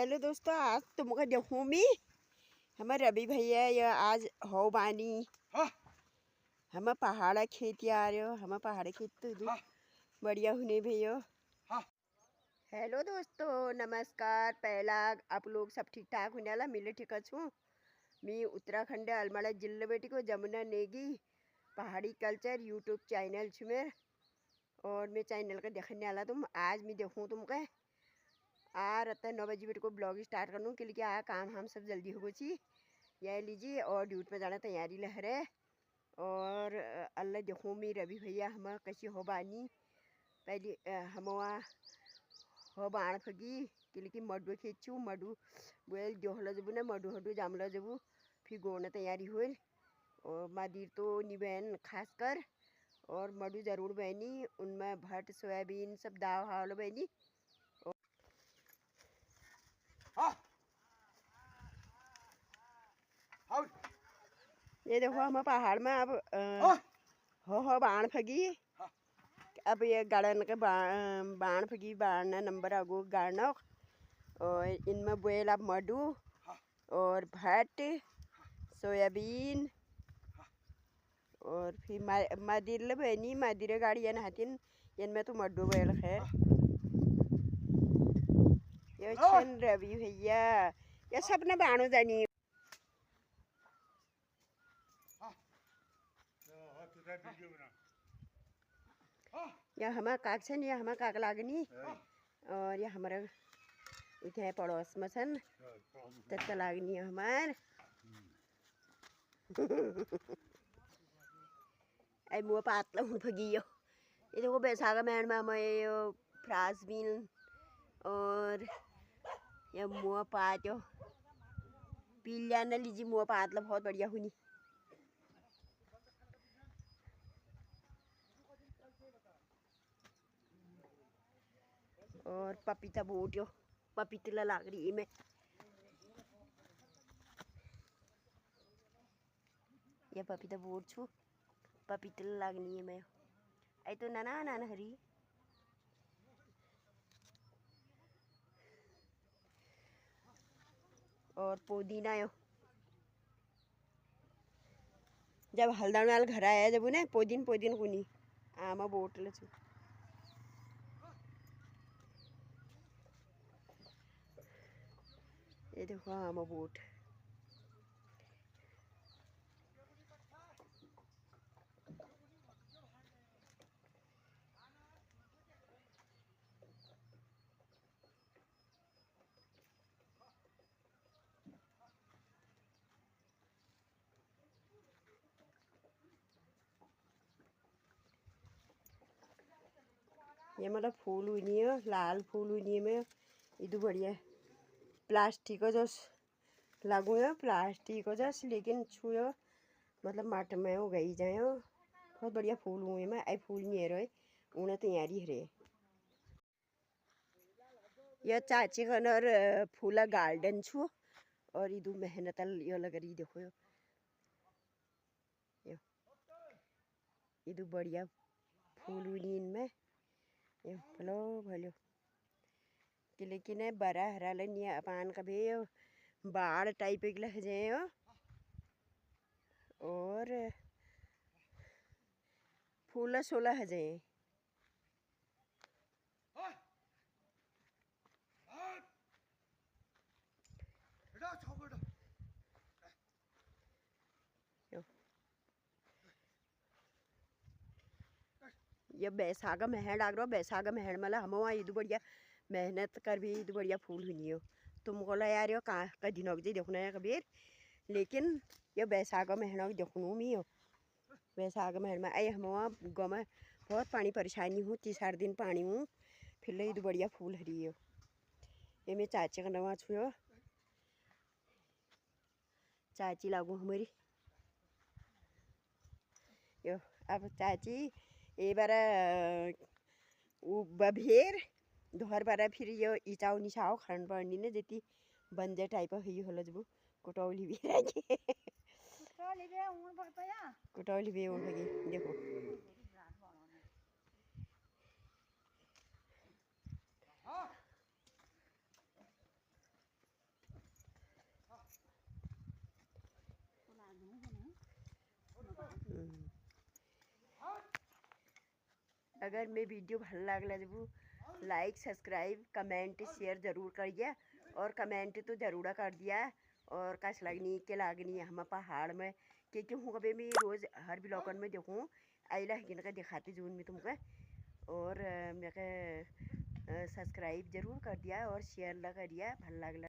Hello दोस्तों, आज तुमको देखूँ मी हमारे रवि भैया ये आज हो बानी हम पहाड़ा खेती आ रहे हो। हम पहाड़ी खेत तो बढ़िया होने भैया। हेलो दोस्तों, नमस्कार। पहला आप लोग सब ठीक ठाक होने वाला मिले ठीक छूँ। मी उत्तराखंड अलमड़ा जिले बेटी को जमुना नेगी पहाड़ी कल्चर यूट्यूब चैनल छू मेरे और मैं चैनल का देखने वाला तुम आज मैं देखूँ तुमको आ रहता है 9 बजे बेटे को ब्लॉग स्टार्ट कर लूँ क्योंकि आ काम हम सब जल्दी हो गई यह लीजिए और ड्यूटी में जाना तैयारी लहरे और अल्लाह देखूँ मी रवि भैया हम कैसी हो बानी पहले हम वहाँ हो बाण फगी क्योंकि मडू खींचू मडू बोल जोहला जबू ना मडू हडू जामला जबू फिर गोना तैयारी हुई और मादिर तो निबैन खास कर और मडू जरूर बहनी उनमें भट सोयाबीन सब दाव हावलो बहनी। ये देखो हम पहाड़ में अब हो बाण फगी अब ये गाड़न के बाण फगी बाण नंबर आगो गाड़ना और इनमें बोल अब मडू और भट सोयाबीन और फिर मदिर बहनी मदिर गाड़ी है नहातीन इनमें तो मड्डू बोल खैर ये छन रवि भैया ये सब ने बाणो जानी या हमारा काक छन या हमारा काक लागनी और ये हमारा इथे पड़ोस में छन तत्का लागनी है हमार आई मुँह पातला हूँ फगी ये देखो बैसाखा महन में हमें फ्रांस बीन और ये मुँह पातो पीलिया न लीजिए मुँह पातला बहुत बढ़िया हुई और पपीता बोटियो पपीता लाग रही है मैं ये पपीता बोट छू पपीता लागनी है मैं आई तो नाना नाना हरी और पुदीना यो जब हल्दा नाल घर आया जब उन्हें पुदीन पुदीन कुनी आमा बोट ले छू ये देखो आमा बोट ये मतलब फूल हुई नहीं है लाल फूल हुई नहीं है मैं इधर बढ़िया प्लास्टिक को जो लागू है प्लास्टिक को जस लेकिन छुयो मतलब मट में हो गई जाए बहुत बढ़िया फूल हुए मैं आई फूल नहीं रहे उन्हें तैयारी रे यह चाची कनर फूला गार्डन छू और इधर मेहनत यो लग रही देखो यो इधर बढ़िया फूल हुई इनमें ये भलो भलो कि लेकिन बड़ा हरा नहीं अपान कभी बाढ़ टाइप के लह जाए और फूल सोलह है जाए ये बैसागा महल डाग रहा बैसागा महल मतलब हम वहाँ इधर बढ़िया मेहनत कर भी इधर बढ़िया फूल हुई हो तुमको ला यार यो कहाँ का दिनों की देखना है कबीर लेकिन ये बैसागा महल की देखनू मी हो बैसागा महल में आई हम वहाँ गाँव में बहुत पानी परेशानी हूँ 3-4 दिन पानी हूँ फिर ले इधर बढ़िया फूल हरी हो ये मैं चाची का नवा छुओ चाची लागू हमारी यो अब चाची ये बार बभेर दोहर बार फिर यो इचाओ निशाओ खंड पड़नी ने जेती बंजे टाइप ही होला जब कुटौली भी रही कुटौली भी उन लगी देखो अगर मैं वीडियो भल लागला जब लाइक सब्सक्राइब कमेंट शेयर ज़रूर करिए और कमेंट तो ज़रूर कर दिया। और कस लगनी के लागनी हम पहाड़ में क्योंकि हूँ कभी मैं रोज़ हर ब्लॉगन में देखूँ आइला हिन दिखाती जून में तुमको। और मेरे सब्सक्राइब ज़रूर कर दिया और शेयर ला करिए भल लागला।